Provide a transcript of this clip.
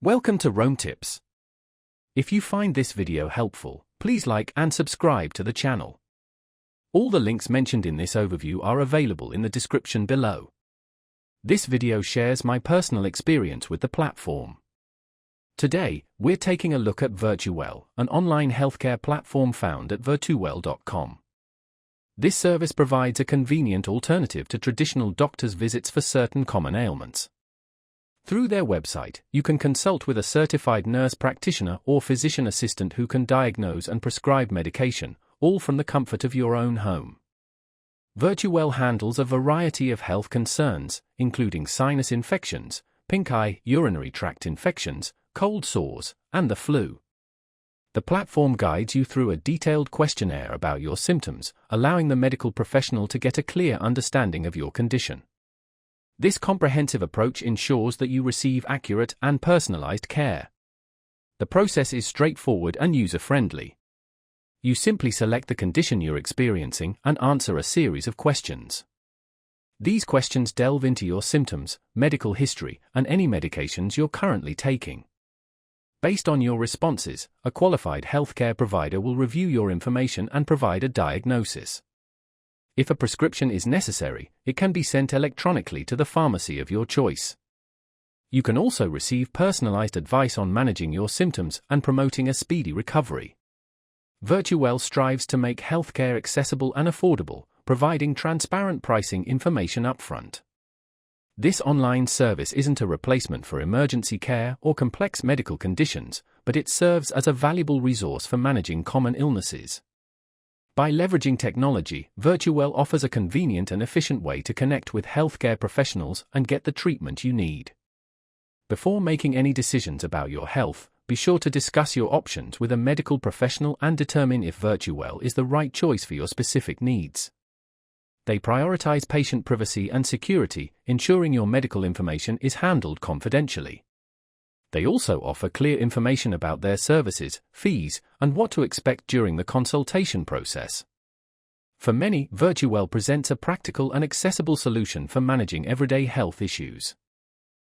Welcome to Rome Tips. If you find this video helpful, please like and subscribe to the channel. All the links mentioned in this overview are available in the description below. This video shares my personal experience with the platform. Today, we're taking a look at Virtuwell, an online healthcare platform found at virtuwell.com. This service provides a convenient alternative to traditional doctor's visits for certain common ailments. Through their website, you can consult with a certified nurse practitioner or physician assistant who can diagnose and prescribe medication, all from the comfort of your own home. Virtuwell handles a variety of health concerns, including sinus infections, pink eye, urinary tract infections, cold sores, and the flu. The platform guides you through a detailed questionnaire about your symptoms, allowing the medical professional to get a clear understanding of your condition. This comprehensive approach ensures that you receive accurate and personalized care. The process is straightforward and user-friendly. You simply select the condition you're experiencing and answer a series of questions. These questions delve into your symptoms, medical history, and any medications you're currently taking. Based on your responses, a qualified healthcare provider will review your information and provide a diagnosis. If a prescription is necessary, it can be sent electronically to the pharmacy of your choice. You can also receive personalized advice on managing your symptoms and promoting a speedy recovery. Virtuwell strives to make healthcare accessible and affordable, providing transparent pricing information upfront. This online service isn't a replacement for emergency care or complex medical conditions, but it serves as a valuable resource for managing common illnesses. By leveraging technology, Virtuwell offers a convenient and efficient way to connect with healthcare professionals and get the treatment you need. Before making any decisions about your health, be sure to discuss your options with a medical professional and determine if Virtuwell is the right choice for your specific needs. They prioritize patient privacy and security, ensuring your medical information is handled confidentially. They also offer clear information about their services, fees, and what to expect during the consultation process. For many, Virtuwell presents a practical and accessible solution for managing everyday health issues.